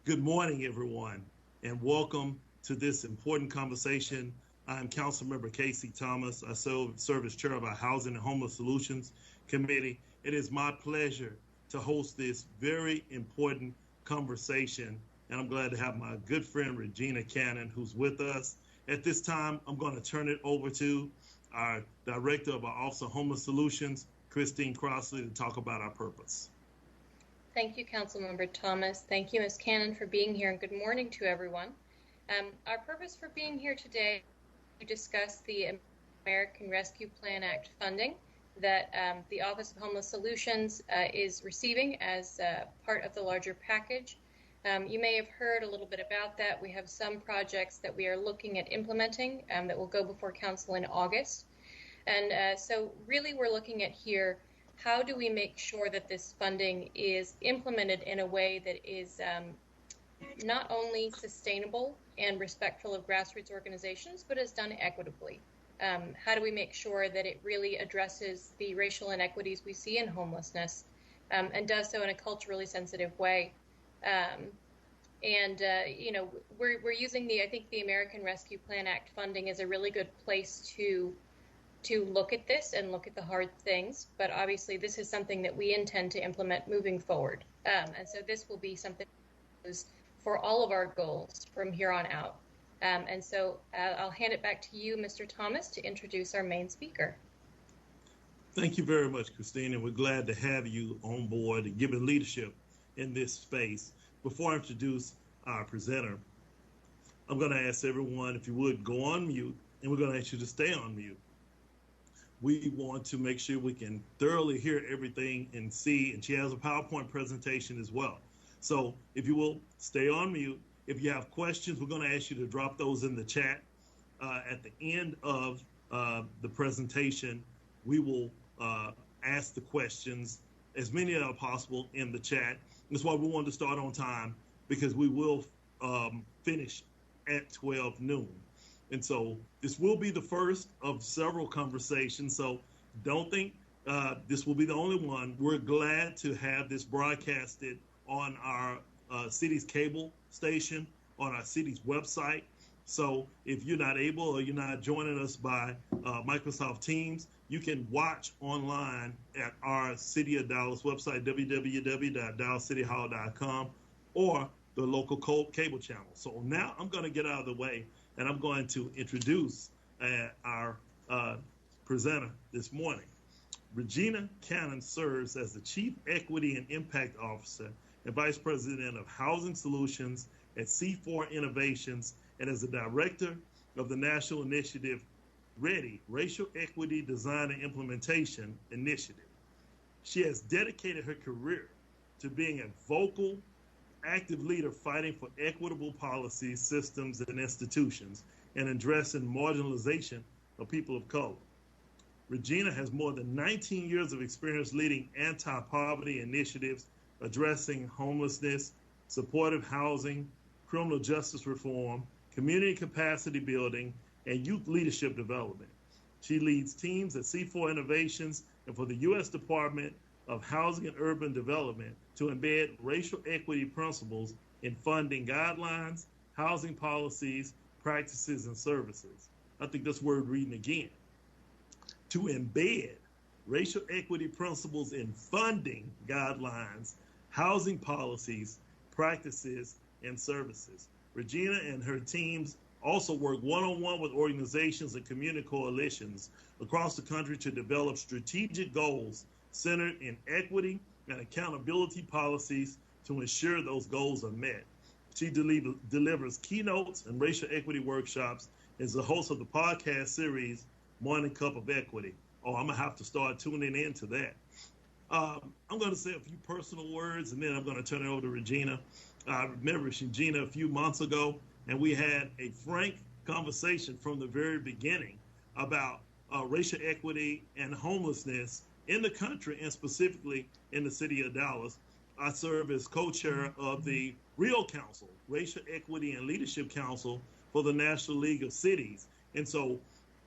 Good morning, everyone, and welcome to this important conversation. I'm Councilmember Casey Thomas. I serve as chair of our Housing and Homeless Solutions Committee. It is my pleasure to host this very important conversation, and I'm glad to have my good friend Regina Cannon, who's with us. At this time, I'm going to turn it over to our Director of our Office of Homeless Solutions, Christine Crossley, to talk about our purpose. Thank you, Councilmember Thomas. Thank you, Ms. Cannon, for being here, and good morning to everyone. Our purpose for being here today is to discuss the American Rescue Plan Act funding that the Office of Homeless Solutions is receiving as part of the larger package. You may have heard a little bit about that. We have some projects that we are looking at implementing that will go before Council in August. And so really we're looking at here, how do we make sure that this funding is implemented in a way that is not only sustainable and respectful of grassroots organizations, but is done equitably? How do we make sure that it really addresses the racial inequities we see in homelessness and does so in a culturally sensitive way? You know, we're using I think the American Rescue Plan Act funding is a really good place to look at this and look at the hard things, but obviously this is something that we intend to implement moving forward. And so this will be something for all of our goals from here on out. And so I'll hand it back to you, Mr. Thomas, to introduce our main speaker. Thank you very much, Christine, and we're glad to have you on board and giving leadership in this space. Before I introduce our presenter, I'm going to ask everyone, if you would, go on mute, and we're going to ask you to stay on mute. We want to make sure we can thoroughly hear everything and see, and she has a PowerPoint presentation as well. So if you will, stay on mute. If you have questions, we're going to ask you to drop those in the chat. At the end of the presentation, we will ask the questions, as many as possible, in the chat. That's why we wanted to start on time, because we will finish at 12 noon. And so this will be the first of several conversations. So don't think this will be the only one. We're glad to have this broadcasted on our city's cable station, on our city's website. So if you're not able or you're not joining us by Microsoft Teams, you can watch online at our City of Dallas website, www.dallascityhall.com, or the local cable channel. So now I'm going to get out of the way, and I'm going to introduce our presenter this morning. Regina Cannon serves as the Chief Equity and Impact Officer and Vice President of Housing Solutions at C4 Innovations, and as the Director of the National Initiative READY, Racial Equity Design and Implementation Initiative. She has dedicated her career to being a vocal, active leader fighting for equitable policies, systems, and institutions, and addressing marginalization of people of color. Regina has more than 19 years of experience leading anti-poverty initiatives, addressing homelessness, supportive housing, criminal justice reform, community capacity building, and youth leadership development. She leads teams at C4 Innovations and for the U.S. Department of Housing and Urban Development to embed racial equity principles in funding guidelines, housing policies, practices, and services. I think that's word reading again. To embed racial equity principles in funding guidelines, housing policies, practices, and services. Regina and her teams also work one-on-one with organizations and community coalitions across the country to develop strategic goals centered in equity and accountability policies to ensure those goals are met. She delivers keynotes and racial equity workshops, is the host of the podcast series, Morning Cup of Equity. Oh, I'm gonna have to start tuning into that. I'm gonna say a few personal words, and then I'm gonna turn it over to Regina. I remember Regina a few months ago, and we had a frank conversation from the very beginning about racial equity and homelessness in the country, and specifically in the city of Dallas. I serve as co-chair of the REAL Council, Racial Equity and Leadership Council for the National League of Cities. And so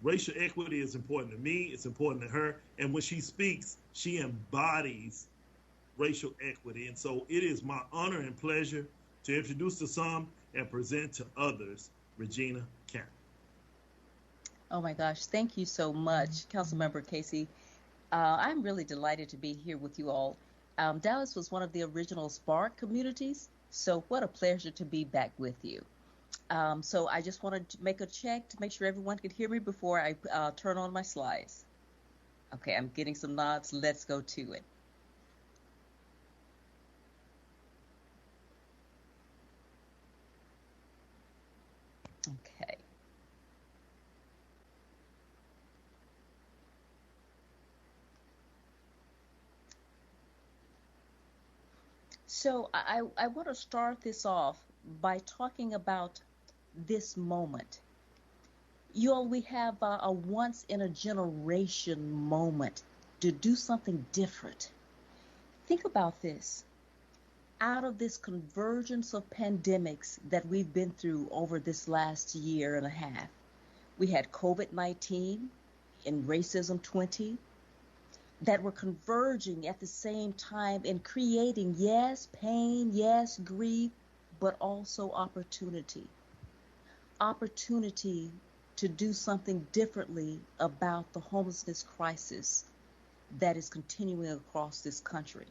racial equity is important to me, it's important to her, and when she speaks, she embodies racial equity. And so it is my honor and pleasure To introduce to some and present to others, Regina Cannon. Oh my gosh, thank you so much, Councilmember Casey. I'm really delighted to be here with you all. Dallas was one of the original Spark communities, so what a pleasure to be back with you. So I just wanted to make a check to make sure everyone could hear me before I turn on my slides. Okay, I'm getting some nods. Let's go to it. Okay. So I want to start this off by talking about this moment. You all, we have a once in a generation moment to do something different. Think about this. Out of this convergence of pandemics that we've been through over this last year and a half, we had COVID-19 and racism 20 that were converging at the same time and creating, yes, pain, yes, grief, but also opportunity. Opportunity to do something differently about the homelessness crisis that is continuing across this country.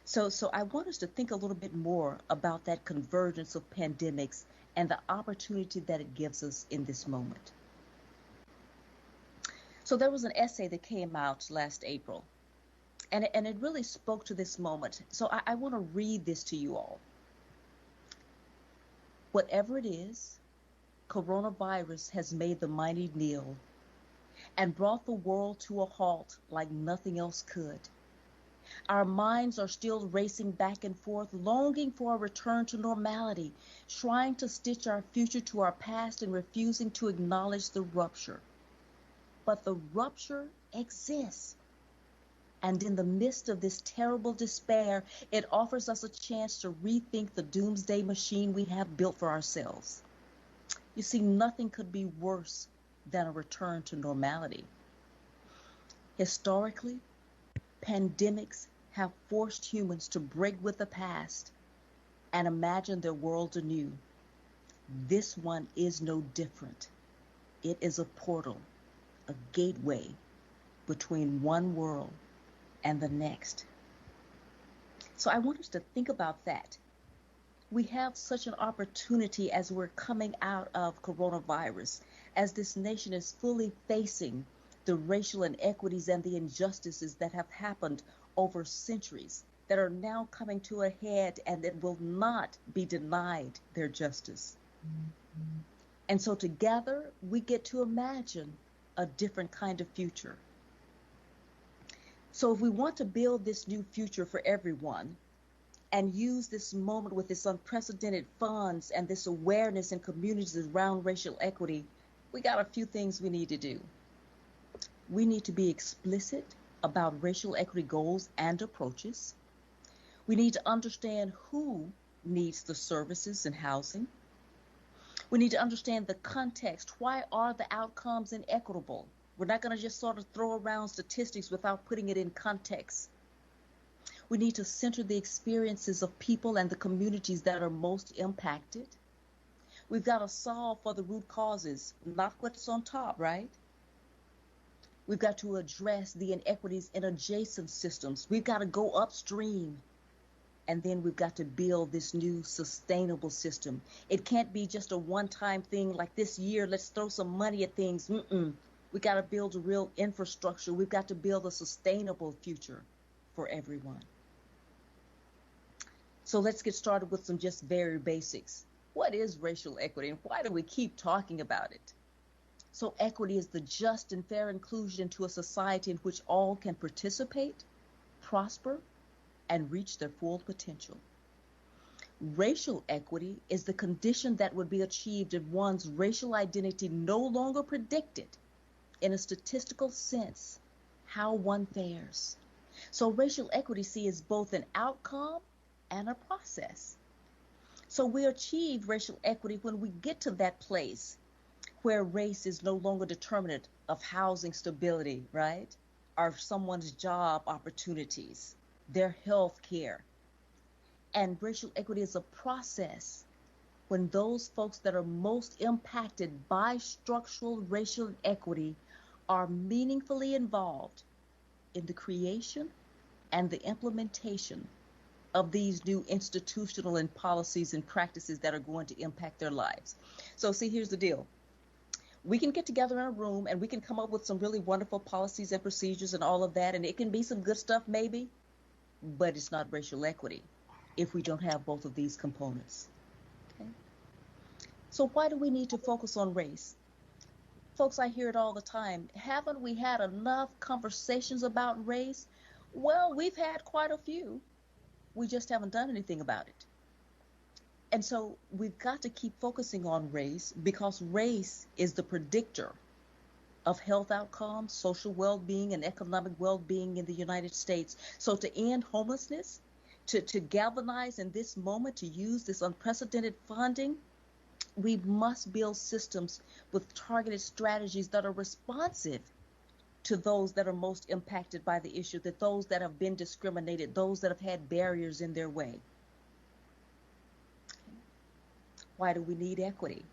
So I want us to think a little bit more about that convergence of pandemics and the opportunity that it gives us in this moment. So there was an essay that came out last April, and it really spoke to this moment. So I want to read this to you all. Whatever it is, coronavirus has made the mighty kneel and brought the world to a halt like nothing else could. Our minds are still racing back and forth, longing for a return to normality, trying to stitch our future to our past and refusing to acknowledge the rupture. But the rupture exists. And in the midst of this terrible despair, it offers us a chance to rethink the doomsday machine we have built for ourselves. You see, nothing could be worse than a return to normality. Historically, pandemics have forced humans to break with the past and imagine their world anew. This one is no different. It is a portal, a gateway between one world and the next. So I want us to think about that. We have such an opportunity as we're coming out of coronavirus, as this nation is fully facing the racial inequities and the injustices that have happened over centuries that are now coming to a head and that will not be denied their justice. And so together we get to imagine a different kind of future. So if we want to build this new future for everyone and use this moment with this unprecedented funds and this awareness in communities around racial equity, we got a few things we need to do. We need to be explicit about racial equity goals and approaches. We need to understand who needs the services and housing. We need to understand the context. Why are the outcomes inequitable? We're not going to just sort of throw around statistics without putting it in context. We need to center the experiences of people and the communities that are most impacted. We've got to solve for the root causes, not what's on top, right? We've got to address the inequities in adjacent systems. We've got to go upstream. And then we've got to build this new sustainable system. It can't be just a one-time thing like this year, let's throw some money at things. We got to build a real infrastructure. We've got to build a sustainable future for everyone. So let's get started with some just very basics. What is racial equity and why do we keep talking about it? So equity is the just and fair inclusion into a society in which all can participate, prosper, and reach their full potential. Racial equity is the condition that would be achieved if one's racial identity no longer predicted, in a statistical sense, how one fares. So racial equity, see, is both an outcome and a process. So we achieve racial equity when we get to that place where race is no longer determinant of housing stability, right? Or someone's job opportunities, their health care. And racial equity is a process when those folks that are most impacted by structural racial equity are meaningfully involved in the creation and the implementation of these new institutional and policies and practices that are going to impact their lives. So see, here's the deal. We can get together in a room and we can come up with some really wonderful policies and procedures and all of that, and it can be some good stuff maybe, but it's not racial equity if we don't have both of these components. Okay? So why do we need to focus on race? Folks, I hear it all the time. Haven't we had enough conversations about race? Well, we've had quite a few. We just haven't done anything about it. And so we've got to keep focusing on race because race is the predictor of health outcomes, social well-being, and economic well-being in the United States. So to end homelessness, to galvanize in this moment, to use this unprecedented funding, we must build systems with targeted strategies that are responsive to those that are most impacted by the issue, that those that have been discriminated, those that have had barriers in their way. Why do we need equity?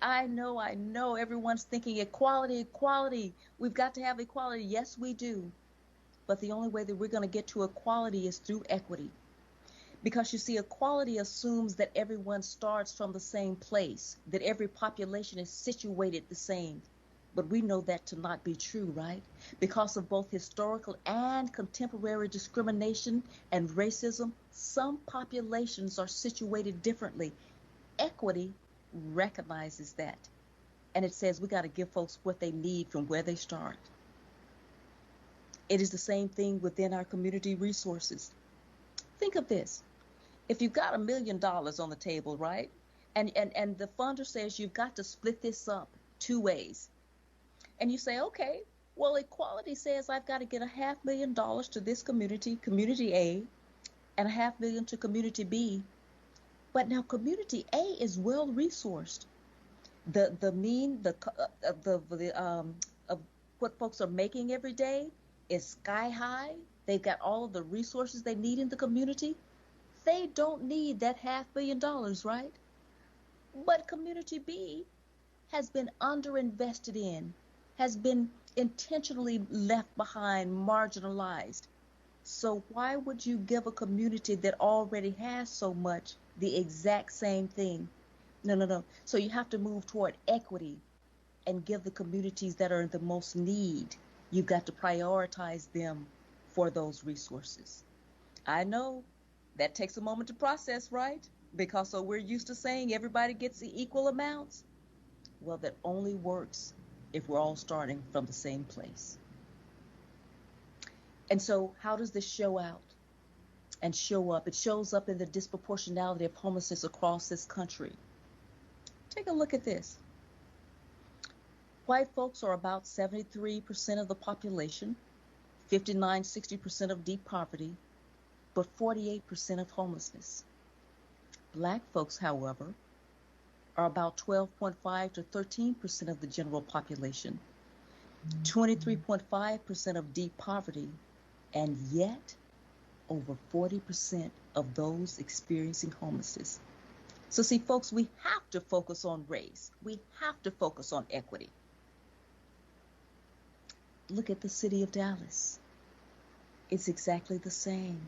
I know everyone's thinking equality. We've got to have equality. Yes, we do. But the only way that we're going to get to equality is through equity. Because you see, equality assumes that everyone starts from the same place, that every population is situated the same. But we know that to not be true, right? Because of both historical and contemporary discrimination and racism, some populations are situated differently. Equity recognizes that. And it says we got to give folks what they need from where they start. It is the same thing within our community resources. Think of this. If you've got $1 million on the table, right? And the funder says you've got to split this up 2 ways. And you say, okay, well, equality says I've got to get $500,000 to this community, community A, and $500,000 to community B. But now community A is well resourced. The mean of what folks are making every day is sky high. They've got all of the resources they need in the community. They don't need that $500,000,000, right? But community B has been underinvested in, has been intentionally left behind, marginalized. So why would you give a community that already has so much the exact same thing? No. So you have to move toward equity and give the communities that are in the most need. You've got to prioritize them for those resources. I know that takes a moment to process, right? Because so we're used to saying everybody gets the equal amounts. Well, that only works if we're all starting from the same place. And so how does this show out and show up? It shows up in the disproportionality of homelessness across this country. Take a look at this. White folks are about 73% of the population, 59-60% of deep poverty, but 48% of homelessness. Black folks, however, are about 12.5 to 13% of the general population, 23.5% of deep poverty, and yet over 40% of those experiencing homelessness. So see, folks, we have to focus on race. We have to focus on equity. Look at the city of Dallas. It's exactly the same.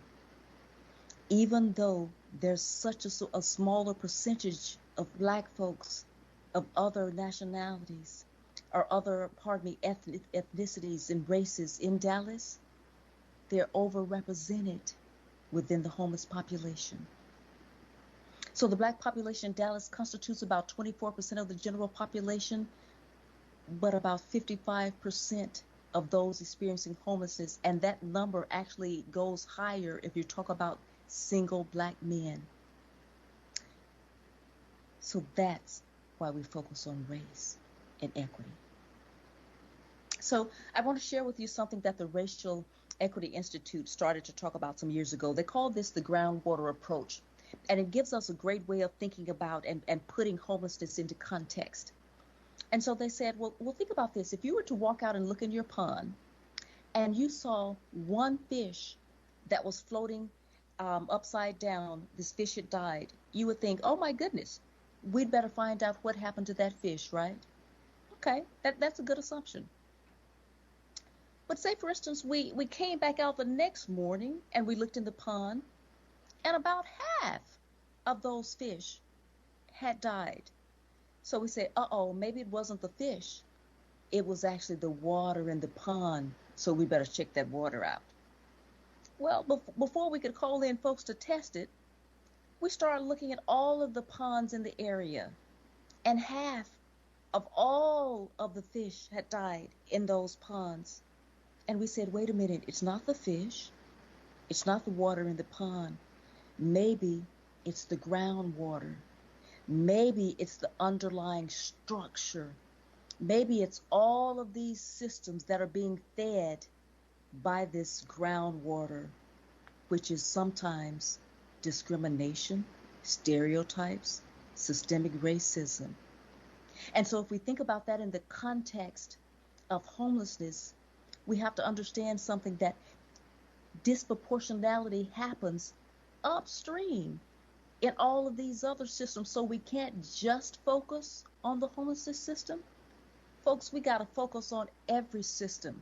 Even though there's such a smaller percentage of Black folks, of other nationalities, or other, ethnicities and races in Dallas, they're overrepresented within the homeless population. So the Black population in Dallas constitutes about 24% of the general population, but about 55% of those experiencing homelessness. And that number actually goes higher if you talk about single Black men. So that's why we focus on race and equity. So I want to share with you something that the Racial Equity Institute started to talk about some years ago. They call this the Groundwater Approach. And it gives us a great way of thinking about and putting homelessness into context. And so they said, well, think about this. If you were to walk out and look in your pond and you saw one fish that was floating upside down, this fish had died, you would think, oh my goodness, we'd better find out what happened to that fish, right? Okay, that's a good assumption. But say, for instance, we came back out the next morning and we looked in the pond, and about half of those fish had died. So we said, uh-oh, maybe it wasn't the fish. It was actually the water in the pond, so we better check that water out. Well, before we could call in folks to test it, we started looking at all of the ponds in the area, and half of all of the fish had died in those ponds. And we said, wait a minute, it's not the fish, it's not the water in the pond. Maybe it's the groundwater. Maybe it's the underlying structure. Maybe it's all of these systems that are being fed by this groundwater, which is sometimes discrimination, stereotypes, systemic racism. And so if we think about that in the context of homelessness, we have to understand something, that disproportionality happens upstream in all of these other systems. So we can't just focus on the homelessness system. Folks, we got to focus on every system.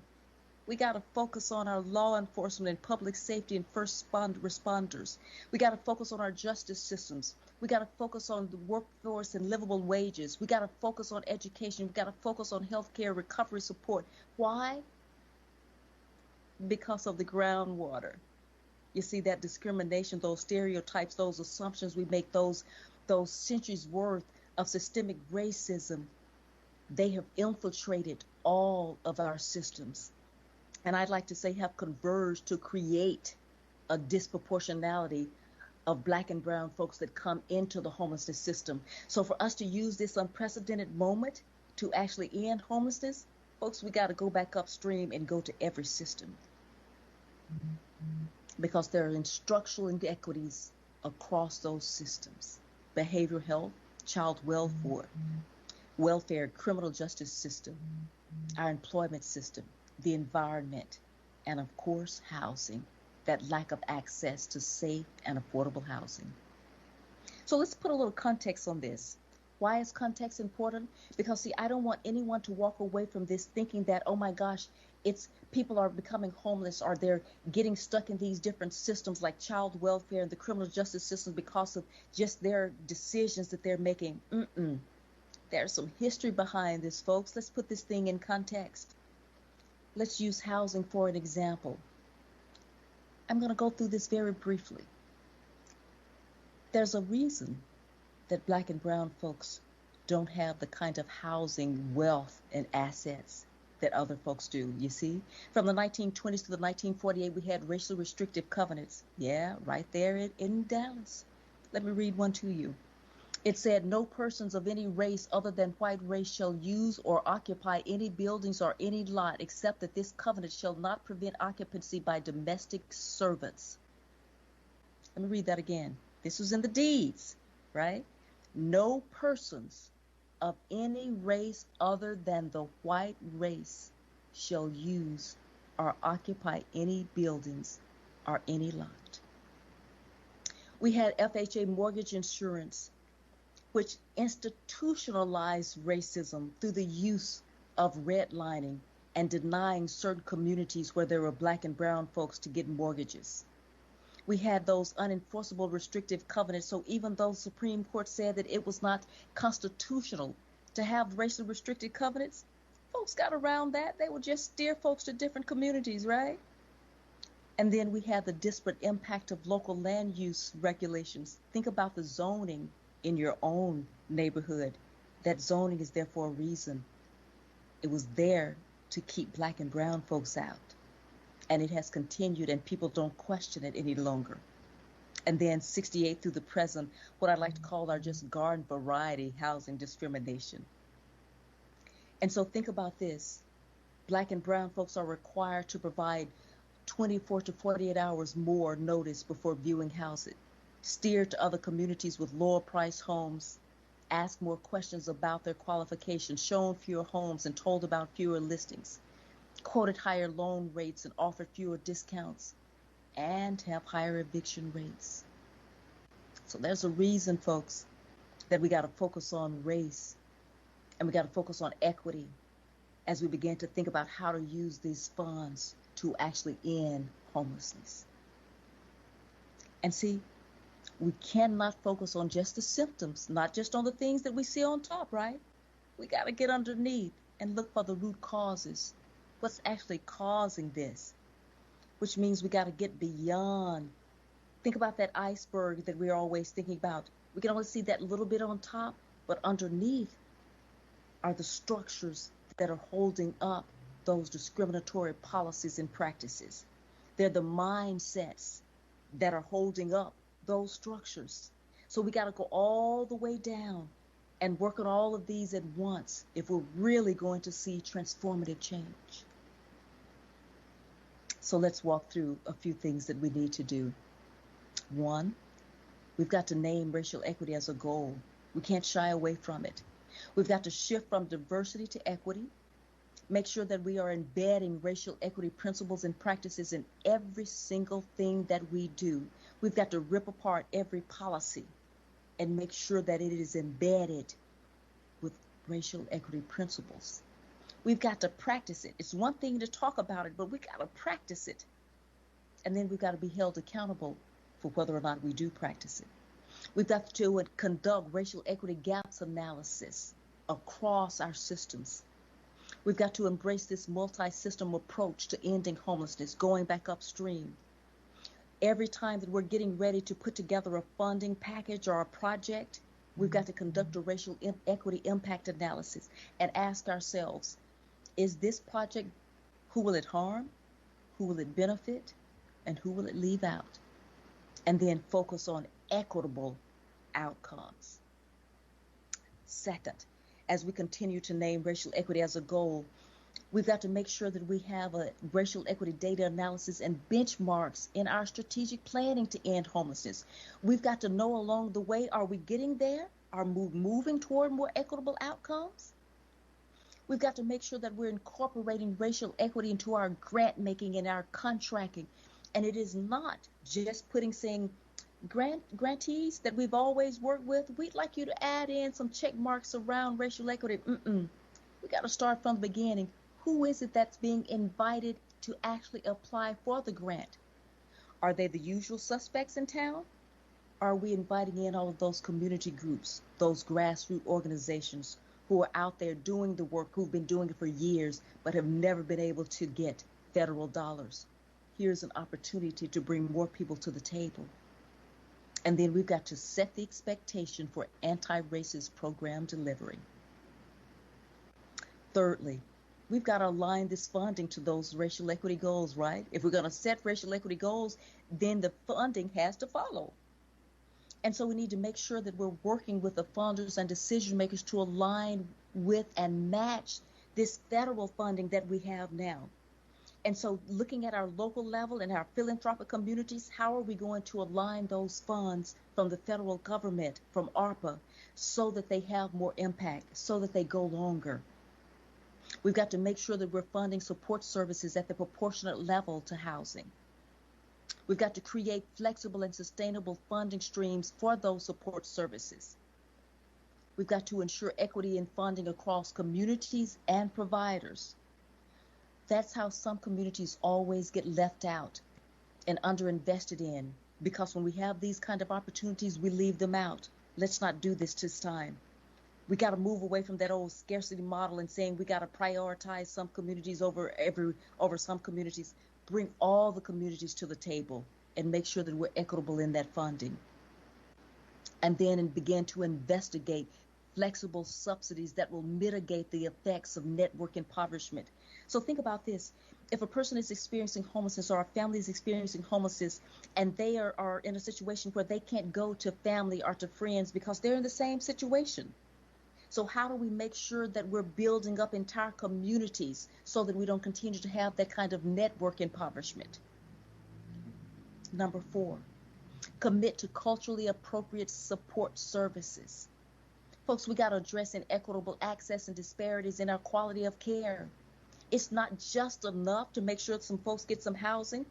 We got to focus on our law enforcement and public safety and first responders. We got to focus on our justice systems. We got to focus on the workforce and livable wages. We got to focus on education. We got to focus on healthcare, recovery support. Why? Because of the groundwater. You see, that discrimination, those stereotypes, those assumptions we make, those centuries worth of systemic racism, they have infiltrated all of our systems. And I'd like to say have converged to create a disproportionality of Black and brown folks that come into the homelessness system. So for us to use this unprecedented moment to actually end homelessness, folks, we got to go back upstream and go to every system. Because there are instructional inequities across those systems: behavioral health, child welfare, criminal justice system, our employment system, the environment, and of course, housing, that lack of access to safe and affordable housing. So let's put a little context on this. Why is context important? Because, see, I don't want anyone to walk away from this thinking that, oh my gosh, it's people are becoming homeless, or they're getting stuck in these different systems like child welfare and the criminal justice system because of just their decisions that they're making. There's some history behind this, folks. Let's put this thing in context. Let's use housing for an example. I'm going to go through this very briefly. There's a reason that Black and brown folks don't have the kind of housing wealth and assets that other folks do. You see, from the 1920s to the 1948, we had racially restrictive covenants. Yeah, right there in Dallas. Let me read one to you. It said, no persons of any race other than white race shall use or occupy any buildings or any lot, except that this covenant shall not prevent occupancy by domestic servants. Let me read that again. This was in the deeds, right? No persons of any race other than the white race shall use or occupy any buildings or any lot. We had FHA mortgage insurance, which institutionalized racism through the use of redlining and denying certain communities where there were Black and brown folks to get mortgages. We had those unenforceable restrictive covenants. So even though the Supreme Court said that it was not constitutional to have racially restricted covenants, folks got around that. They would just steer folks to different communities, right? And then we had the disparate impact of local land use regulations. Think about the zoning in your own neighborhood. That zoning is there for a reason. It was there to keep Black and brown folks out. And it has continued, and people don't question it any longer. And then 68 through the present, what I like to call are just garden variety housing discrimination. And so think about this. Black and brown folks are required to provide 24 to 48 hours more notice before viewing houses, steer to other communities with lower price homes, ask more questions about their qualifications, shown fewer homes and told about fewer listings, quoted higher loan rates and offered fewer discounts. and have higher eviction rates. So there's a reason, folks, that we got to focus on race and we got to focus on equity as we begin to think about how to use these funds to actually end homelessness. And see, we cannot focus on just the symptoms, not just on the things that we see on top, right? We got to get underneath and look for the root causes. What's actually causing this? Which means we got to get beyond. Think about that iceberg that we're always thinking about. We can only see that little bit on top, but underneath are the structures that are holding up those discriminatory policies and practices. They're the mindsets that are holding up those structures. So we got to go all the way down and work on all of these at once if we're really going to see transformative change. So let's walk through a few things that we need to do. One, we've got to name racial equity as a goal. We can't shy away from it. We've got to shift from diversity to equity, make sure that we are embedding racial equity principles and practices in every single thing that we do. We've got to rip apart every policy and make sure that it is embedded with racial equity principles. We've got to practice it. It's one thing to talk about it, but we got to practice it. And then we've got to be held accountable for whether or not we do practice it. We've got to conduct racial equity gaps analysis across our systems. We've got to embrace this multi-system approach to ending homelessness, going back upstream. Every time that we're getting ready to put together a funding package or a project, we've got to conduct a racial equity impact analysis and ask ourselves, is this project, who will it harm, who will it benefit, and who will it leave out? And then focus on equitable outcomes. Second, as we continue to name racial equity as a goal, we've got to make sure that we have a racial equity data analysis and benchmarks in our strategic planning to end homelessness. We've got to know along the way, are we getting there? Are we moving toward more equitable outcomes? We've got to make sure that we're incorporating racial equity into our grant making and our contracting. And it is not just saying, grantees that we've always worked with, we'd like you to add in some check marks around racial equity. We got to start from the beginning. Who is it that's being invited to actually apply for the grant? Are they the usual suspects in town? Are we inviting in all of those community groups, those grassroots organizations who are out there doing the work, who've been doing it for years, but have never been able to get federal dollars? Here's an opportunity to bring more people to the table. And then we've got to set the expectation for anti-racist program delivery. Thirdly, we've got to align this funding to those racial equity goals, right? If we're going to set racial equity goals, then the funding has to follow. And so we need to make sure that we're working with the funders and decision makers to align with and match this federal funding that we have now. And so looking at our local level and our philanthropic communities, how are we going to align those funds from the federal government, from ARPA, so that they have more impact, so that they go longer? We've got to make sure that we're funding support services at the proportionate level to housing. We've got to create flexible and sustainable funding streams for those support services. We've got to ensure equity in funding across communities and providers. That's how some communities always get left out and underinvested in, because when we have these kind of opportunities, we leave them out. Let's not do this time. We got to move away from that old scarcity model and saying we got to prioritize some communities over some communities. Bring all the communities to the table and make sure that we're equitable in that funding. And then begin to investigate flexible subsidies that will mitigate the effects of network impoverishment. So think about this. If a person is experiencing homelessness or a family is experiencing homelessness and they are in a situation where they can't go to family or to friends because they're in the same situation. So how do we make sure that we're building up entire communities so that we don't continue to have that kind of network impoverishment? Number 4, commit to culturally appropriate support services. Folks, we got to address inequitable access and disparities in our quality of care. It's not just enough to make sure that some folks get some housing.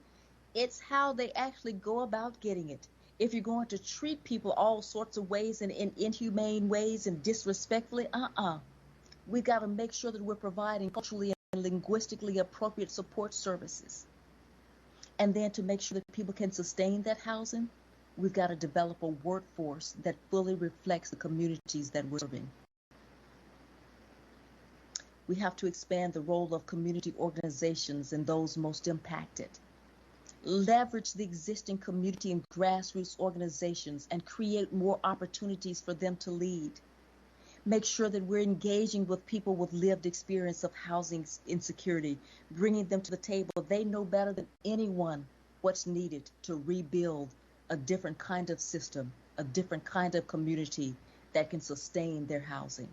It's how they actually go about getting it. If you're going to treat people all sorts of ways and in inhumane ways and disrespectfully, we got to make sure that we're providing culturally and linguistically appropriate support services. And then to make sure that people can sustain that housing, we've got to develop a workforce that fully reflects the communities that we're serving. We have to expand the role of community organizations and those most impacted. Leverage the existing community and grassroots organizations and create more opportunities for them to lead. Make sure that we're engaging with people with lived experience of housing insecurity, bringing them to the table. They know better than anyone what's needed to rebuild a different kind of system, a different kind of community that can sustain their housing.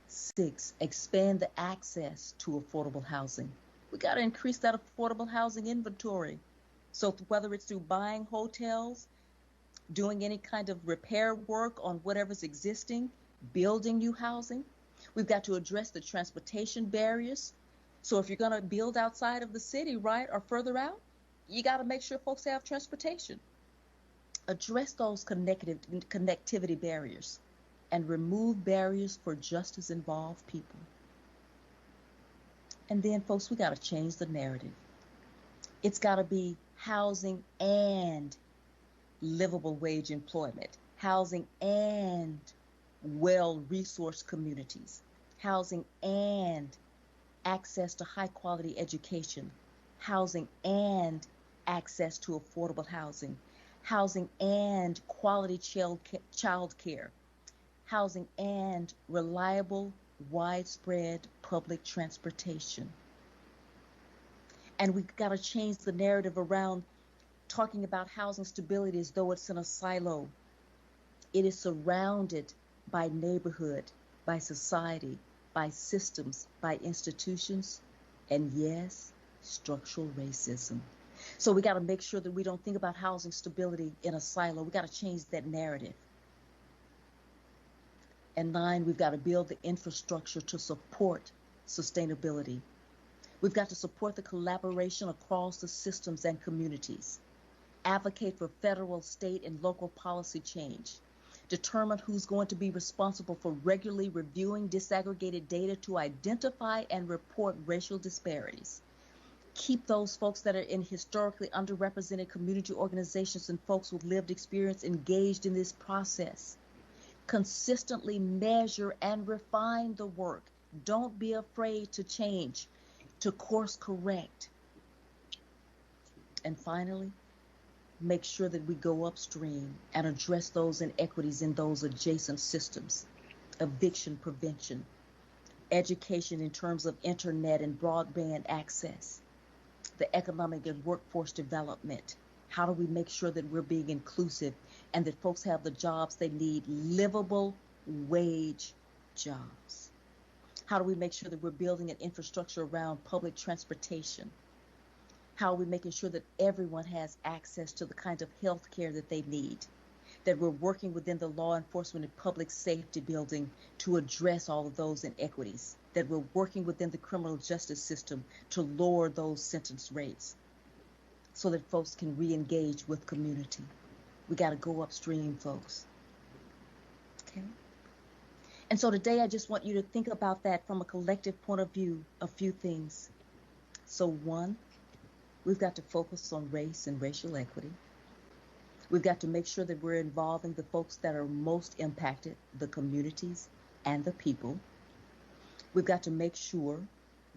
6, expand the access to affordable housing. We got to increase that affordable housing inventory. So whether it's through buying hotels, doing any kind of repair work on whatever's existing, building new housing, we've got to address the transportation barriers. So if you're going to build outside of the city, right, or further out, you got to make sure folks have transportation. Address those connectivity barriers and remove barriers for just as involved people. And then, folks, we got to change the narrative. It's got to be housing and livable wage employment, housing and well-resourced communities, housing and access to high-quality education, housing and access to affordable housing, housing and quality child care, housing and reliable, widespread public transportation. And we've got to change the narrative around talking about housing stability as though it's in a silo. It is surrounded by neighborhood, by society, by systems, by institutions, and yes, structural racism. So we got to make sure that we don't think about housing stability in a silo. We got to change that narrative. And 9, we've got to build the infrastructure to support sustainability. We've got to support the collaboration across the systems and communities. Advocate for federal, state, and local policy change. Determine who's going to be responsible for regularly reviewing disaggregated data to identify and report racial disparities. Keep those folks that are in historically underrepresented community organizations and folks with lived experience engaged in this process. Consistently measure and refine the work. Don't be afraid to change, to course correct. And finally, make sure that we go upstream and address those inequities in those adjacent systems. Eviction prevention, education in terms of internet and broadband access, the economic and workforce development. How do we make sure that we're being inclusive and that folks have the jobs they need, livable wage jobs? How do we make sure that we're building an infrastructure around public transportation? How are we making sure that everyone has access to the kind of health care that they need? That we're working within the law enforcement and public safety building to address all of those inequities? That we're working within the criminal justice system to lower those sentence rates so that folks can re-engage with community? We got to go upstream, folks. Okay? And so today I just want you to think about that from a collective point of view, a few things. So 1, we've got to focus on race and racial equity. We've got to make sure that we're involving the folks that are most impacted, the communities and the people. We've got to make sure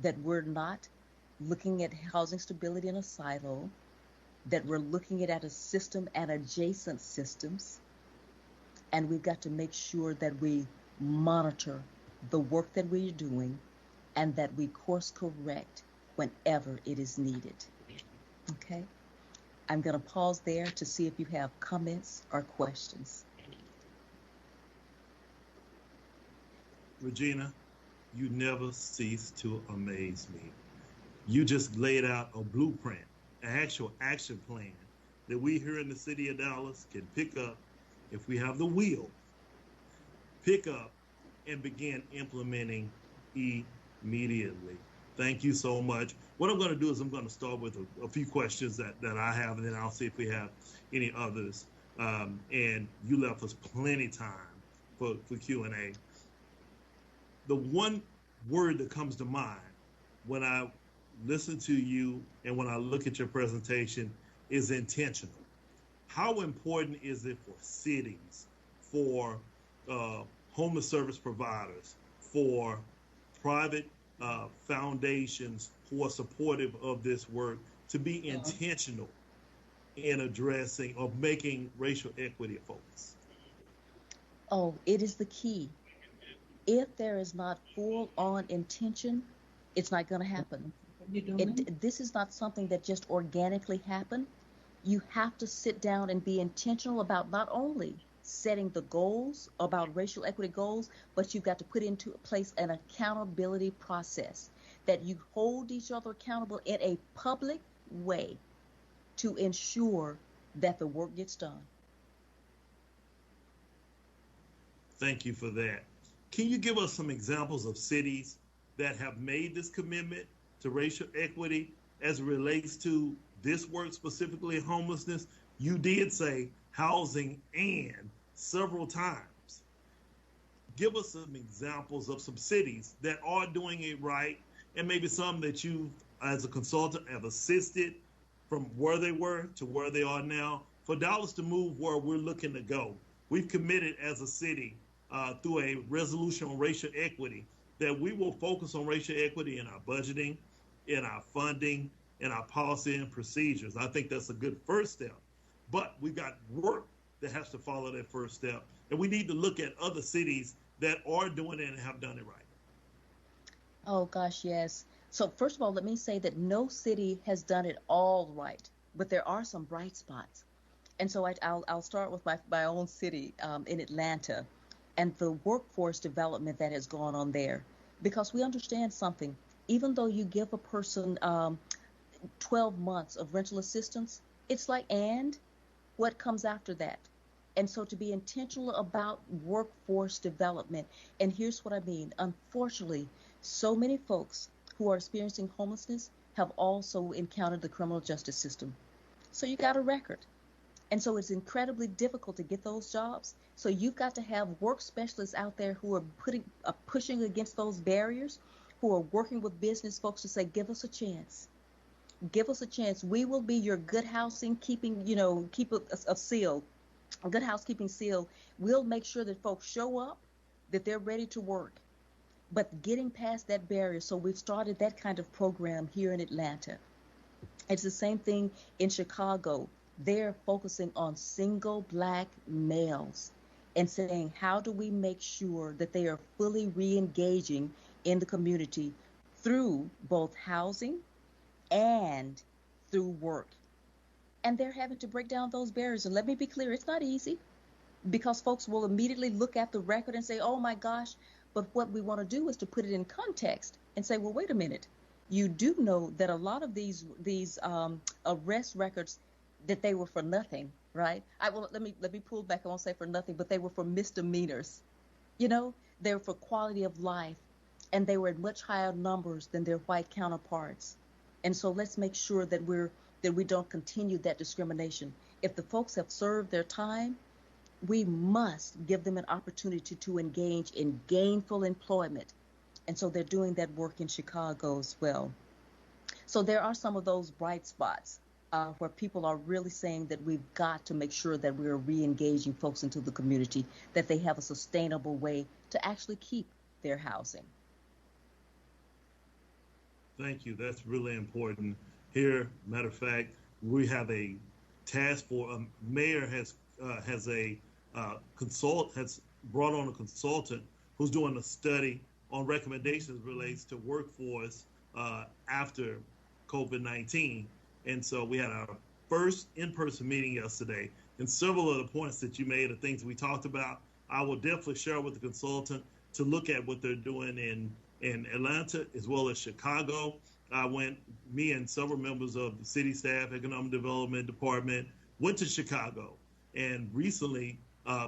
that we're not looking at housing stability in a silo, that we're looking at a system and adjacent systems. And we've got to make sure that we monitor the work that we're doing and that we course correct whenever it is needed. Okay? I'm going to pause there to see if you have comments or questions. Regina, you never cease to amaze me. You just laid out a blueprint, an actual action plan that we here in the city of Dallas can pick up if we have the will, pick up and begin implementing immediately. Thank you so much. What I'm going to do is I'm going to start with a few questions that I have, and then I'll see if we have any others. And you left us plenty time for Q&A. The one word that comes to mind when I listen to you and when I look at your presentation is intentional. How important is it for cities, for homeless service providers, for private foundations who are supportive of this work to be intentional in addressing or making racial equity a focus? Oh, it is the key. If there is not full-on intention, it's not going to happen. This is not something that just organically happened. You have to sit down and be intentional about not only setting the goals, about racial equity goals, but you've got to put into place an accountability process that you hold each other accountable in a public way to ensure that the work gets done. Thank you for that. Can you give us some examples of cities that have made this commitment to racial equity as it relates to this work, specifically homelessness? You did say housing and several times. Give us some examples of some cities that are doing it right, and maybe some that you, as a consultant, have assisted from where they were to where they are now. For Dallas to move where we're looking to go, we've committed as a city through a resolution on racial equity that we will focus on racial equity in our budgeting, in our funding, in our policy and procedures. I think that's a good first step. But we've got work that has to follow that first step. And we need to look at other cities that are doing it and have done it right. Oh, gosh, yes. So first of all, let me say that no city has done it all right, but there are some bright spots. And so I'll start with my own city in Atlanta and the workforce development that has gone on there. Because we understand something. Even though you give a person 12 months of rental assistance, it's like, and what comes after that? And so to be intentional about workforce development, and here's what I mean. Unfortunately, so many folks who are experiencing homelessness have also encountered the criminal justice system. So you got a record. And so it's incredibly difficult to get those jobs. So you've got to have work specialists out there who are pushing against those barriers, who are working with business folks to say, give us a chance. Give us a chance. We will be your good housing keeping, keep a seal, a good housekeeping seal. We'll make sure that folks show up, that they're ready to work. But getting past that barrier, so we've started that kind of program here in Atlanta. It's the same thing in Chicago. They're focusing on single Black males and saying, how do we make sure that they are fully re-engaging in the community through both housing and through work? And they're having to break down those barriers. And let me be clear, it's not easy, because folks will immediately look at the record and say, oh my gosh. But what we want to do is to put it in context and say, well, wait a minute. You do know that a lot of these arrest records, that they were for nothing, right? Let me pull back. I won't say for nothing, but they were for misdemeanors. They were for quality of life, and they were in much higher numbers than their white counterparts. And so let's make sure that we don't continue that discrimination. If the folks have served their time, we must give them an opportunity to engage in gainful employment. And so they're doing that work in Chicago as well. So there are some of those bright spots where people are really saying that we've got to make sure that we're re-engaging folks into the community, that they have a sustainable way to actually keep their housing. Thank you. That's really important here. Matter of fact, we have a task force. Mayor has brought on a consultant who's doing a study on recommendations relates to workforce after COVID-19. And so we had our first in-person meeting yesterday, and several of the points that you made are things we talked about. I will definitely share with the consultant to look at what they're doing in Atlanta as well as Chicago. Me and several members of the city staff, economic development department, went to Chicago and recently,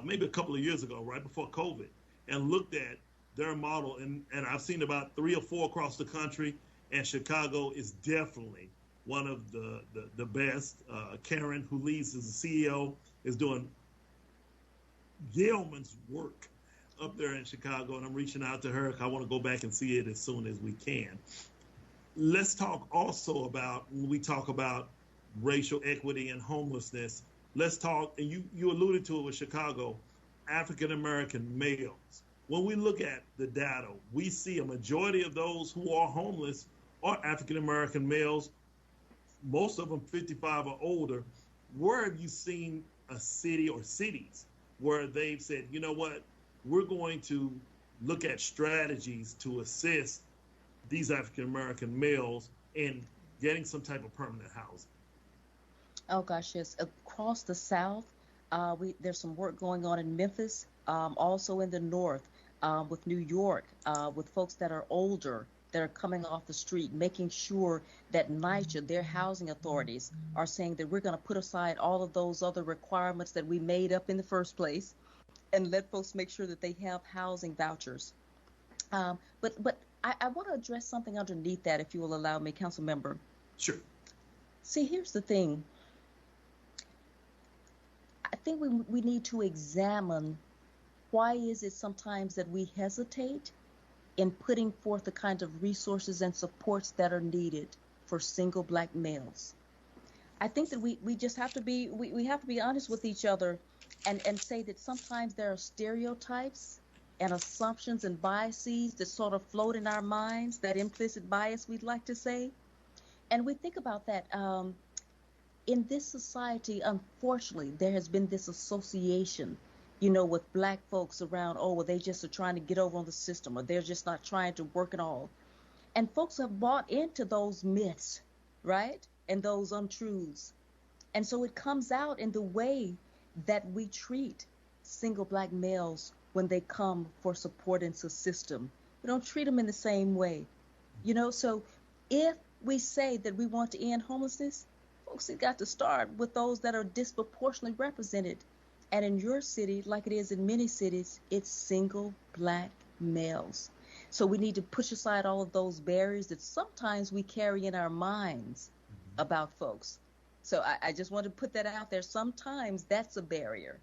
maybe a couple of years ago, right before COVID, and looked at their model. And I've seen about 3 or 4 across the country. and Chicago is definitely one of the best. Karen, who leads as the CEO, is doing yeoman's work up there in Chicago, and I'm reaching out to her. I want to go back and see it as soon as we can. Let's talk also about, when we talk about racial equity and homelessness, let's talk, and you alluded to it with Chicago, African-American males. When we look at the data, we see a majority of those who are homeless are African-American males, most of them 55 or older. Where have you seen a city or cities where they've said, you know what, we're going to look at strategies to assist these African-American males in getting some type of permanent housing? Oh gosh, yes. Across the South, there's some work going on in Memphis, also in the North, with New York, with folks that are older, that are coming off the street, making sure that NYCHA, their housing authorities, are saying that we're going to put aside all of those other requirements that we made up in the first place and let folks make sure that they have housing vouchers. But I want to address something underneath that, if you will allow me, Council Member. Sure. See, here's the thing. I think we need to examine why is it sometimes that we hesitate in putting forth the kind of resources and supports that are needed for single Black males. I think that we just have to be, we have to be honest with each other and say that sometimes there are stereotypes and assumptions and biases that sort of float in our minds, that implicit bias we'd like to say. And we think about that. In this society, unfortunately, there has been this association, with Black folks around, oh, well, they just are trying to get over on the system, or they're just not trying to work at all. And folks have bought into those myths, right? And those untruths. And so it comes out in the way that we treat single Black males when they come for support into the system. We don't treat them in the same way. So if we say that we want to end homelessness, folks, it got to start with those that are disproportionately represented. And in your city, like it is in many cities, it's single Black males. So we need to push aside all of those barriers that sometimes we carry in our minds about folks. So I just want to put that out there. Sometimes that's a barrier.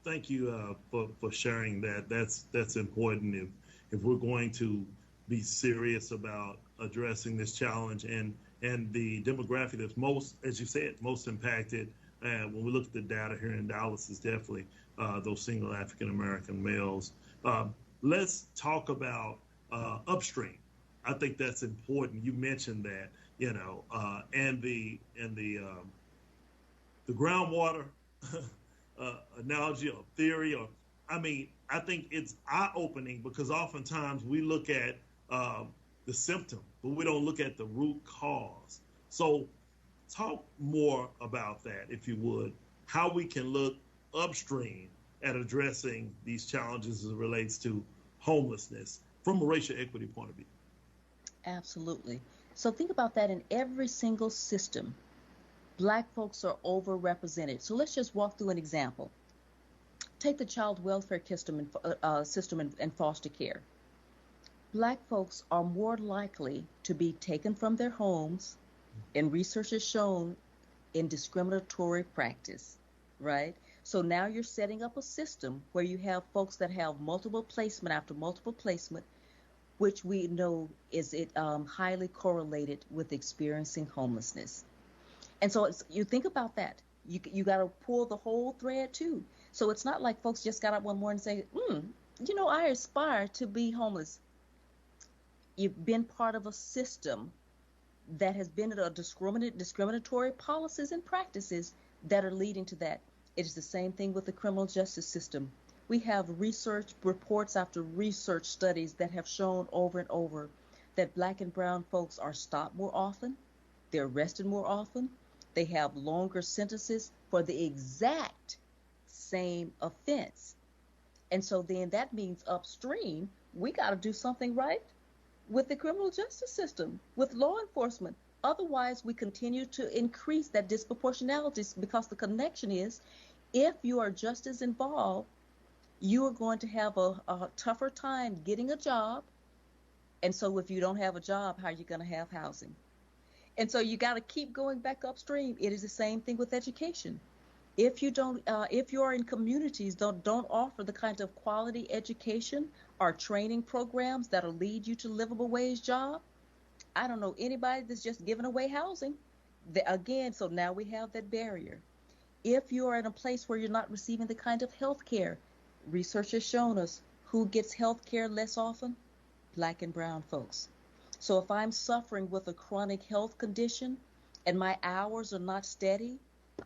Thank you for sharing that. That's important if we're going to be serious about addressing this challenge and the demographic that's most, as you said, most impacted. When we look at the data here in Dallas, is definitely those single African-American males. Let's talk about upstream. I think that's important. You mentioned that, and the groundwater analogy or theory, I think it's eye-opening because oftentimes we look at the symptom, but we don't look at the root cause. So talk more about that, if you would, how we can look upstream at addressing these challenges as it relates to homelessness from a racial equity point of view. Absolutely. So think about that in every single system. Black folks are overrepresented. So let's just walk through an example. Take the child welfare system and foster care. Black folks are more likely to be taken from their homes, and research has shown, in discriminatory practice, right? So now you're setting up a system where you have folks that have multiple placement after multiple placement, which we know is highly correlated with experiencing homelessness. And so you think about that. You got to pull the whole thread too. So it's not like folks just got up one morning and say, I aspire to be homeless. You've been part of a system that has been a discriminatory policies and practices that are leading to that. It is the same thing with the criminal justice system. We have research reports after research studies that have shown over and over that Black and brown folks are stopped more often, they're arrested more often, they have longer sentences for the exact same offense. And so then that means upstream, we got to do something right with the criminal justice system, with law enforcement. Otherwise, we continue to increase that disproportionality, because the connection is, if you are just as involved, you are going to have a tougher time getting a job, And so if you don't have a job, how are you going to have housing? And so you got to keep going back upstream. It is the same thing with education. If you don't, if you're in communities don't offer the kind of quality education or training programs that'll lead you to livable wage job, I don't know anybody that's just giving away housing. Again, so now we have that barrier. If you're in a place where you're not receiving the kind of health care, research has shown us who gets health care less often? Black and brown folks. So if I'm suffering with a chronic health condition and my hours are not steady,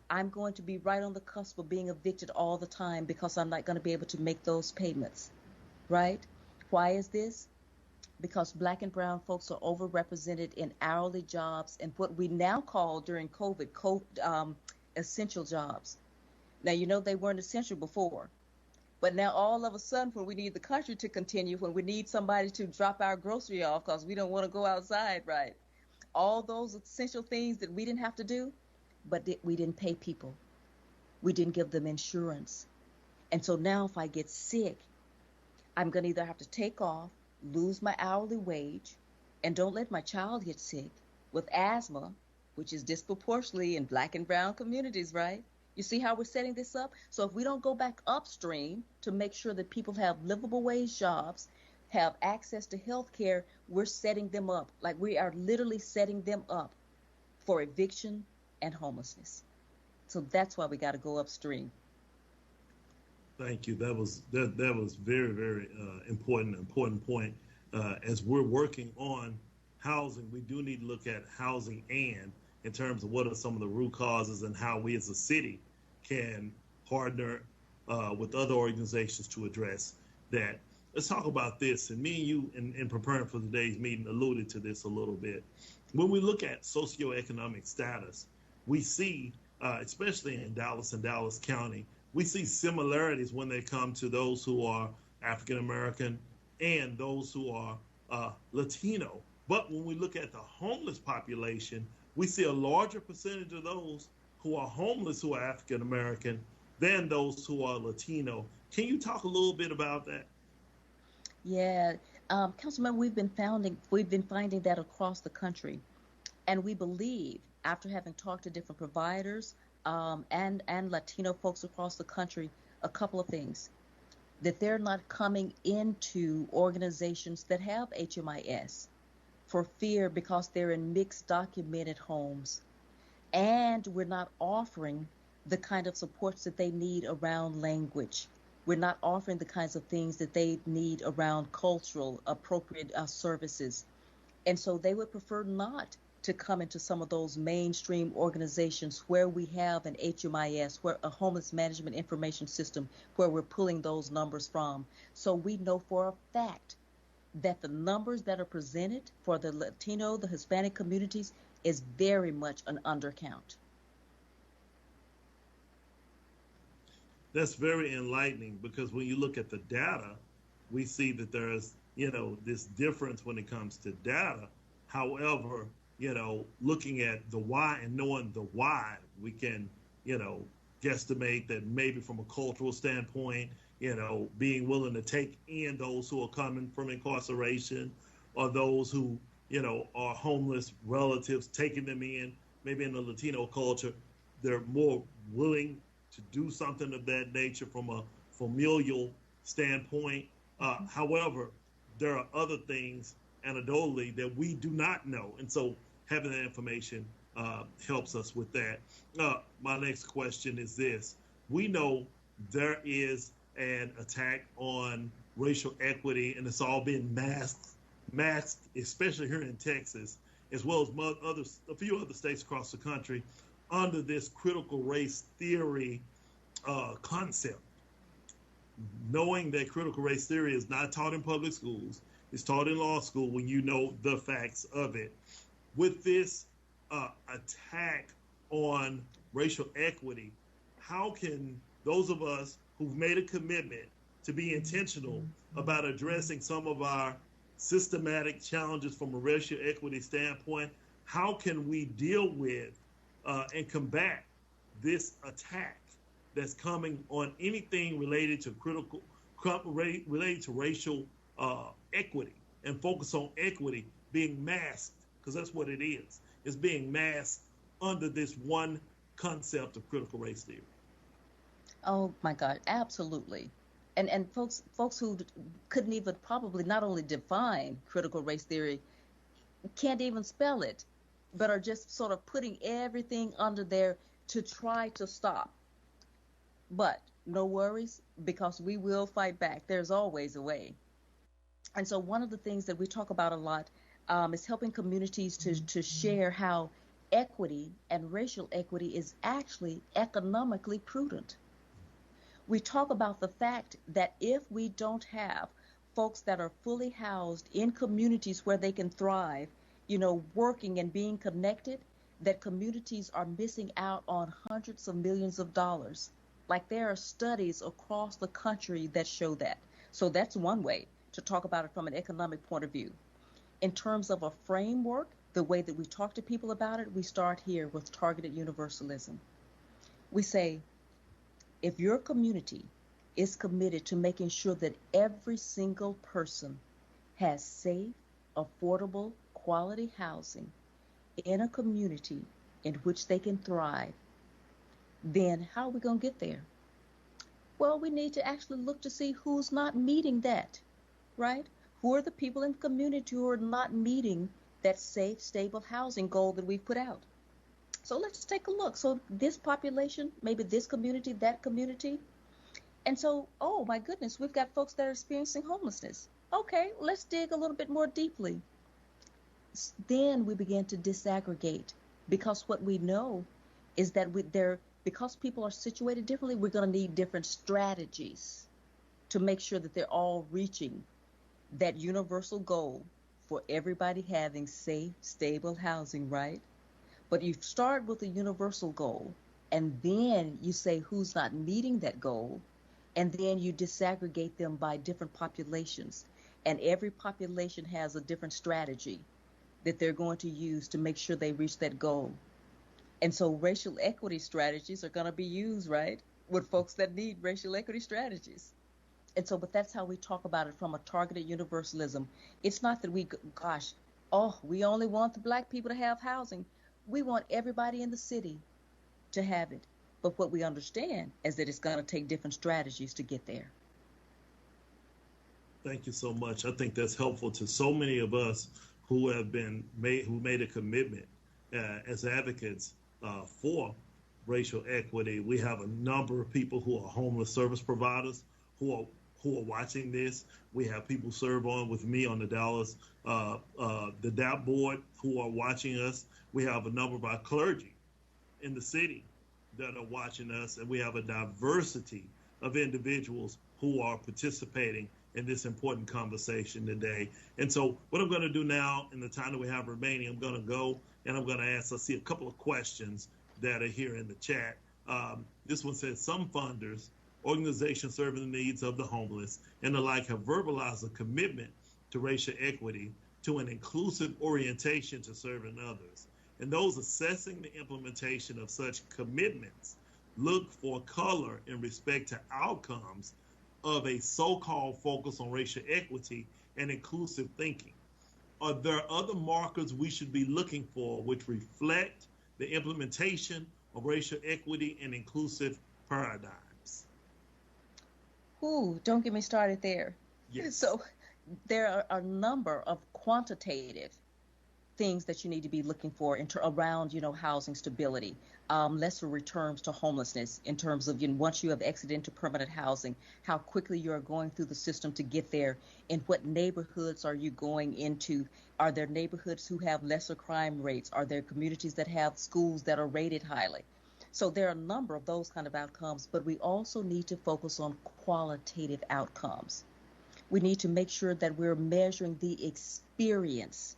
I'm going to be right on the cusp of being evicted all the time because I'm not going to be able to make those payments, right? Why is this? Because black and brown folks are overrepresented in hourly jobs and what we now call during COVID, essential jobs. Now, you know they weren't essential before, but now all of a sudden when we need the country to continue, when we need somebody to drop our grocery off because we don't want to go outside, right? All those essential things that we didn't have to do, but we didn't pay people. We didn't give them insurance. And so now if I get sick, I'm going to either have to take off, lose my hourly wage, and don't let my child get sick with asthma, which is disproportionately in black and brown communities, right? You see how we're setting this up? So if we don't go back upstream to make sure that people have livable wage jobs, have access to health care, we're setting them up. Like we are literally setting them up for eviction and homelessness. So that's why we got to go upstream. Thank you. That was very, very important point. As we're working on housing, we do need to look at housing and in terms of what are some of the root causes and how we as a city can partner with other organizations to address that. Let's talk about this. And me and you, in preparing for today's meeting, alluded to this a little bit. When we look at socioeconomic status, we see, especially in Dallas and Dallas County, we see similarities when they come to those who are African American and those who are Latino. But when we look at the homeless population, we see a larger percentage of those who are homeless who are African American than those who are Latino. Can you talk a little bit about that? Yeah, Councilman, we've been finding that across the country, and we believe, after having talked to different providers and Latino folks across the country, a couple of things: that they're not coming into organizations that have HMIS for fear because they're in mixed documented homes, and we're not offering the kind of supports that they need around language. We're not offering the kinds of things that they need around cultural appropriate services. And so they would prefer not to come into some of those mainstream organizations where we have an HMIS, where a homeless management information system, where we're pulling those numbers from. So we know for a fact that the numbers that are presented for the Latino, the Hispanic communities is very much an undercount. That's very enlightening, because when you look at the data, we see that there's, this difference when it comes to data. However, looking at the why and knowing the why, we can, guesstimate that maybe from a cultural standpoint, being willing to take in those who are coming from incarceration, or those who, are homeless relatives, taking them in, maybe in the Latino culture, they're more willing to do something of that nature from a familial standpoint. However, there are other things anecdotally that we do not know. And so having that information helps us with that. My next question is this. We know there is an attack on racial equity, and it's all been masked, especially here in Texas, as well as a few other states across the country, under this critical race theory concept. Knowing that critical race theory is not taught in public schools, it's taught in law school when you know the facts of it. With this attack on racial equity, how can those of us who've made a commitment to be intentional about addressing some of our systematic challenges from a racial equity standpoint, how can we deal with and combat this attack that's coming on anything related to racial equity? and focus on equity being masked, because that's what it is. It's being masked under this one concept of critical race theory. Oh my God, absolutely. And folks who couldn't even probably not only define critical race theory, can't even spell it, but are just sort of putting everything under there to try to stop. But no worries, because we will fight back. There's always a way. And so one of the things that we talk about a lot is helping communities to share how equity and racial equity is actually economically prudent. We talk about the fact that if we don't have folks that are fully housed in communities where they can thrive, working and being connected, that communities are missing out on hundreds of millions of dollars. Like, there are studies across the country that show that. So that's one way to talk about it from an economic point of view. In terms of a framework, the way that we talk to people about it, we start here with targeted universalism. We say, if your community is committed to making sure that every single person has safe, affordable, quality housing in a community in which they can thrive, then how are we going to get there? Well, we need to actually look to see who's not meeting that, right? Who are the people in the community who are not meeting that safe, stable housing goal that we've put out? So let's take a look. So this population, maybe this community, that community. And so, oh my goodness, we've got folks that are experiencing homelessness. Okay, let's dig a little bit more deeply. Then we begin to disaggregate, because what we know is that because people are situated differently, we're going to need different strategies to make sure that they're all reaching that universal goal for everybody having safe, stable housing, right? But you start with a universal goal, and then you say who's not meeting that goal, and then you disaggregate them by different populations. And every population has a different strategy that they're going to use to make sure they reach that goal. And so racial equity strategies are going to be used, right, with folks that need racial equity strategies. And so, but that's how we talk about it from a targeted universalism. It's not that we only want the Black people to have housing. We want everybody in the city to have it. But what we understand is that it's going to take different strategies to get there. Thank you so much. I think that's helpful to so many of us who have made a commitment as advocates for racial equity. We have a number of people who are homeless service providers who are watching this. We have people serve on with me on the Dallas, the DAP board, who are watching us. We have a number of our clergy in the city that are watching us, and we have a diversity of individuals who are participating in this important conversation today. And so what I'm going to do now in the time that we have remaining, I'm going to go and I'm going to ask, I see a couple of questions that are here in the chat. This one says, some funders, organizations serving the needs of the homeless and the like, have verbalized a commitment to racial equity, to an inclusive orientation to serving others. And those assessing the implementation of such commitments look for color in respect to outcomes of a so-called focus on racial equity and inclusive thinking. Are there other markers we should be looking for which reflect the implementation of racial equity and inclusive paradigms? Ooh, don't get me started there. Yes. So there are a number of quantitative things that you need to be looking for around, housing stability, lesser returns to homelessness in terms of, once you have exited into permanent housing, how quickly you're going through the system to get there, in what neighborhoods are you going into? Are there neighborhoods who have lesser crime rates? Are there communities that have schools that are rated highly? So there are a number of those kind of outcomes, but we also need to focus on qualitative outcomes. We need to make sure that we're measuring the experience.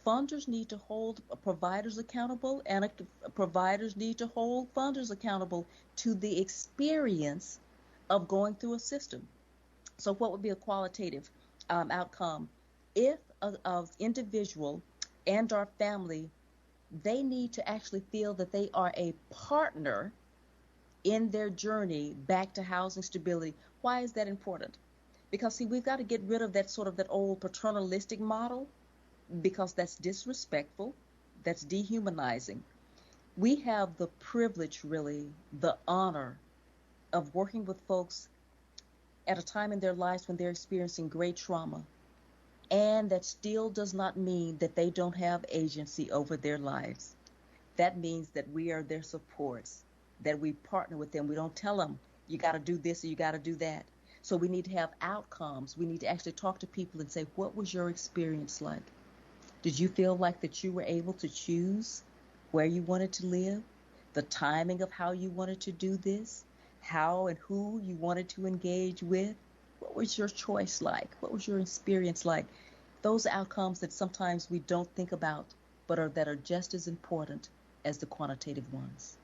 Funders need to hold providers accountable, and providers need to hold funders accountable to the experience of going through a system. So what would be a qualitative outcome? If an individual and our family, they need to actually feel that they are a partner in their journey back to housing stability. Why is that important? Because see, we've got to get rid of that sort of that old paternalistic model, because that's disrespectful, that's dehumanizing. We have the privilege, really, the honor of working with folks at a time in their lives when they're experiencing great trauma. And that still does not mean that they don't have agency over their lives. That means that we are their supports, that we partner with them. We don't tell them, you got to do this or you got to do that. So we need to have outcomes. We need to actually talk to people and say, what was your experience like? Did you feel like that you were able to choose where you wanted to live, the timing of how you wanted to do this, how and who you wanted to engage with? What was your choice like? What was your experience like? Those outcomes that sometimes we don't think about, but that are just as important as the quantitative ones.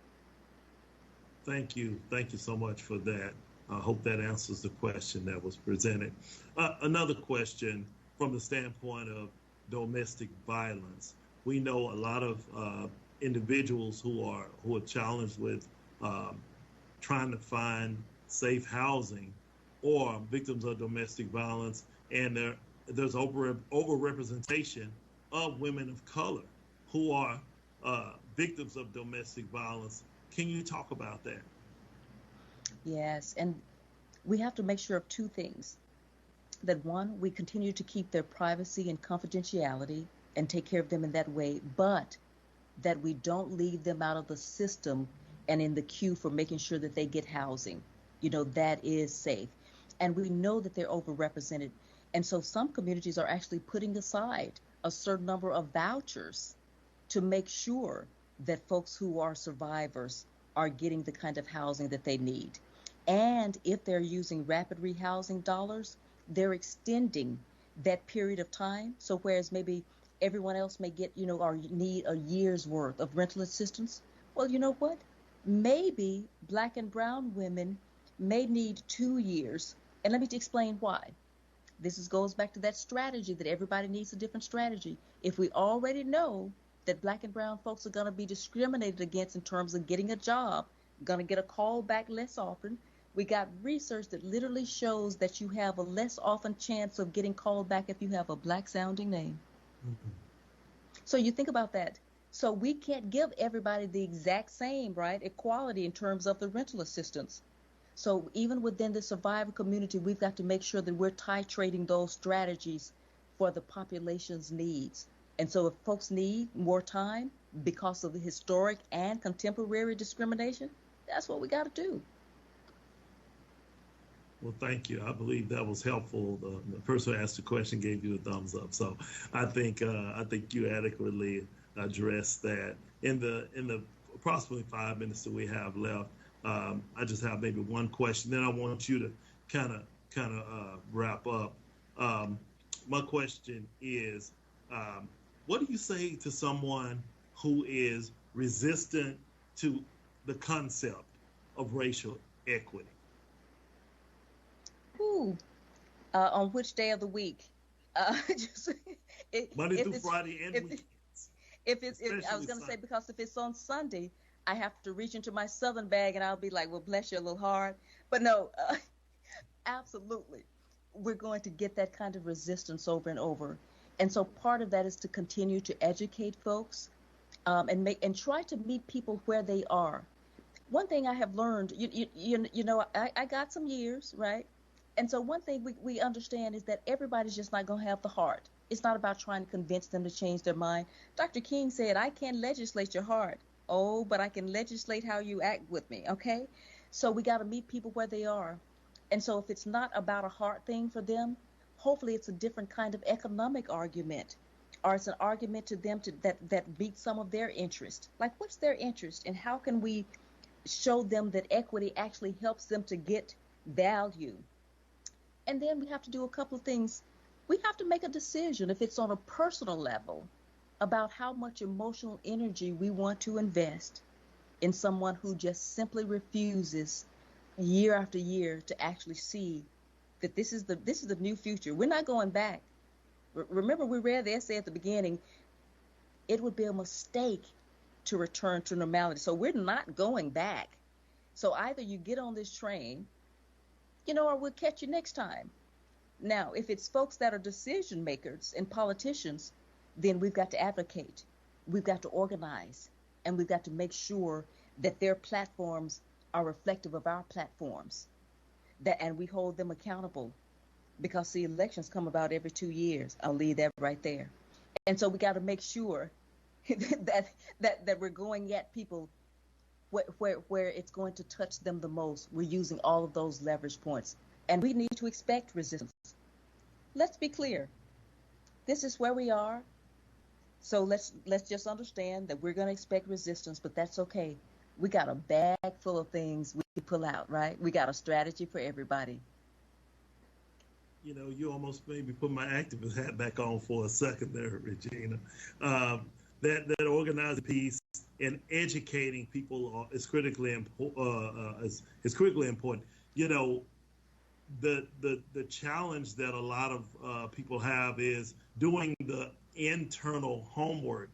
Thank you. Thank you so much for that. I hope that answers the question that was presented. Another question from the standpoint of domestic violence. We know a lot of individuals who are challenged with trying to find safe housing or victims of domestic violence, and there's overrepresentation of women of color who are victims of domestic violence. Can you talk about that? Yes, and we have to make sure of two things. That one, we continue to keep their privacy and confidentiality and take care of them in that way, but that we don't leave them out of the system and in the queue for making sure that they get housing. That is safe. And we know that they're overrepresented. And so some communities are actually putting aside a certain number of vouchers to make sure that folks who are survivors are getting the kind of housing that they need. And if they're using rapid rehousing dollars, they're extending that period of time. So whereas maybe everyone else may get, or need a year's worth of rental assistance, well, you know what? Maybe Black and brown women may need 2 years. And let me explain why. This goes back to that strategy that everybody needs a different strategy. If we already know that Black and brown folks are going to be discriminated against in terms of getting a job, going to get a call back less often, we got research that literally shows that you have a less often chance of getting called back if you have a Black sounding name. Mm-hmm. So you think about that. So we can't give everybody the exact same, right, equality in terms of the rental assistance. So even within the survivor community, we've got to make sure that we're titrating those strategies for the population's needs. And so if folks need more time because of the historic and contemporary discrimination, that's what we got to do. Well, thank you. I believe that was helpful. The person who asked the question gave you a thumbs up. So I think you adequately addressed that. In the approximately 5 minutes that we have left, I just have maybe one question. Then I want you to kind of wrap up. My question is, what do you say to someone who is resistant to the concept of racial equity? Ooh, on which day of the week? Monday through Friday and weekends. I was going to say, because if it's on Sunday, I have to reach into my Southern bag and I'll be like, well, bless you, a little hard. But no, absolutely. We're going to get that kind of resistance over and over. And so part of that is to continue to educate folks and try to meet people where they are. One thing I have learned, I got some years, right? And so one thing we understand is that everybody's just not going to have the heart. It's not about trying to convince them to change their mind. Dr. King said, I can't legislate your heart. Oh, but I can legislate how you act with me, okay? So we got to meet people where they are. And so if it's not about a heart thing for them, hopefully it's a different kind of economic argument, or it's an argument to them that meets some of their interest. Like, what's their interest, and how can we show them that equity actually helps them to get value? And then we have to do a couple of things. We have to make a decision, if it's on a personal level, about how much emotional energy we want to invest in someone who just simply refuses year after year to actually see that this is the new future. We're not going back. Remember, we read the essay at the beginning. It would be a mistake to return to normality. So we're not going back. So either you get on this train, or we'll catch you next time. Now, if it's folks that are decision makers and politicians, then we've got to advocate, we've got to organize, and we've got to make sure that their platforms are reflective of our platforms, and we hold them accountable, because the elections come about every 2 years. I'll leave that right there. And so we got to make sure that we're going at people where it's going to touch them the most. We're using all of those leverage points, and we need to expect resistance. Let's be clear. This is where we are. So let's just understand that we're going to expect resistance, but that's okay. We got a bag full of things we can pull out, right? We got a strategy for everybody. You know, you almost made me put my activist hat back on for a second there, Regina. That organizing piece and educating people is critically important. You know, the challenge that a lot of people have is doing the internal homework,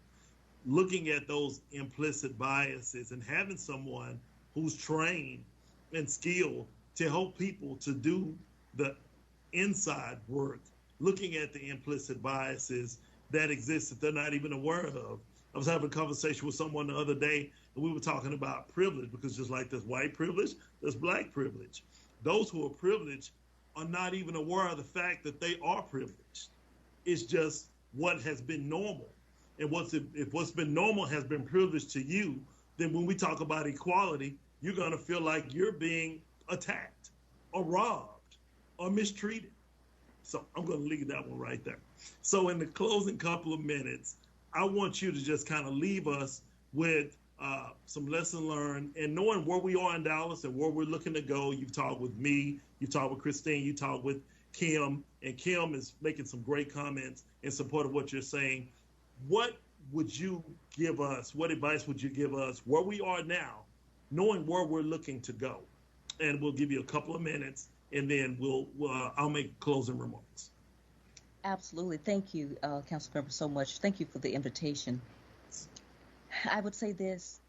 looking at those implicit biases, and having someone who's trained and skilled to help people to do the inside work, looking at the implicit biases that exist that they're not even aware of. I was having a conversation with someone the other day, and we were talking about privilege, because just like there's white privilege, there's black privilege. Those who are privileged are not even aware of the fact that they are privileged. It's just what has been normal. And if what's been normal has been privileged to you, then when we talk about equality, you're going to feel like you're being attacked or robbed or mistreated. So I'm going to leave that one right there. So in the closing couple of minutes, I want you to just kind of leave us with some lesson learned and knowing where we are in Dallas and where we're looking to go. You've talked with me, you talked with Christine, you talked with Kim, and Kim is making some great comments in support of what you're saying. What would you give us? What advice would you give us where we are now, knowing where we're looking to go? And we'll give you a couple of minutes, and then I'll make closing remarks. Absolutely. Thank you, Councilmember, so much. Thank you for the invitation. I would say this: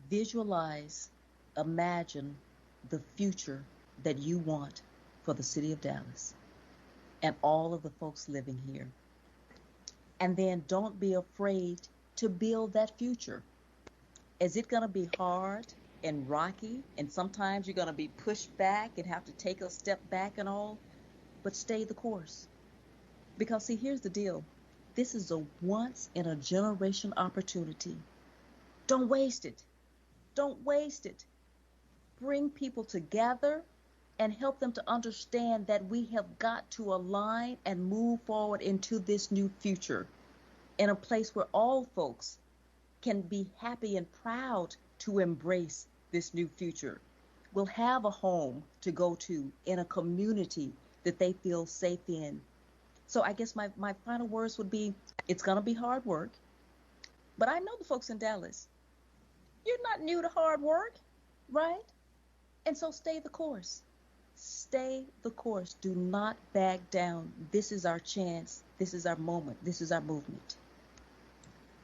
visualize, imagine the future that you want for the city of Dallas and all of the folks living here. And then don't be afraid to build that future. Is it going to be hard and rocky? And sometimes you're going to be pushed back and have to take a step back and all, but stay the course. Because see, here's the deal. This is a once in a generation opportunity. Don't waste it. Don't waste it. Bring people together and help them to understand that we have got to align and move forward into this new future in a place where all folks can be happy and proud to embrace this new future. Will have a home to go to in a community that they feel safe in. So I guess my final words would be, it's going to be hard work, but I know the folks in Dallas. You're not new to hard work, right? And so stay the course. Stay the course. Do not back down. This is our chance. This is our moment. This is our movement.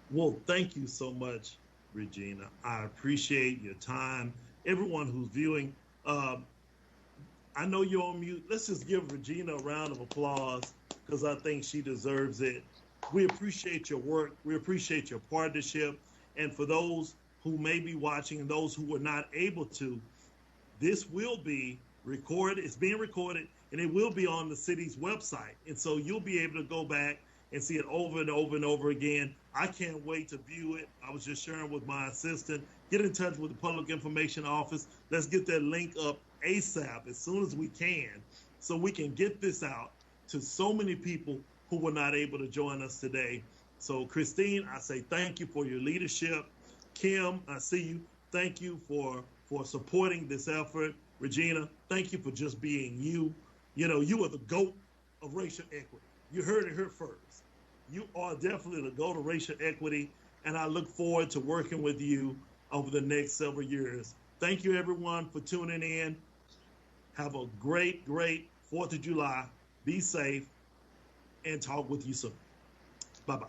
Well, thank you so much, Regina. I appreciate your time. Everyone who's viewing, I know you're on mute. Let's just give Regina a round of applause, because I think she deserves it. We appreciate your work. We appreciate your partnership. And for those who may be watching and those who were not able to, this will be recorded. It's being recorded, and it will be on the city's website. And so you'll be able to go back and see it over and over and over again. I can't wait to view it. I was just sharing with my assistant. Get in touch with the Public Information Office. Let's get that link up ASAP, as soon as we can, so we can get this out to so many people who were not able to join us today. So Christine, I say thank you for your leadership. Kim, I see you. Thank you for supporting this effort. Regina, thank you for just being you. You know, you are the GOAT of racial equity. You heard it here first. You are definitely the GOAT of racial equity, and I look forward to working with you over the next several years. Thank you, everyone, for tuning in. Have a great, great 4th of July. Be safe, and talk with you soon. Bye-bye.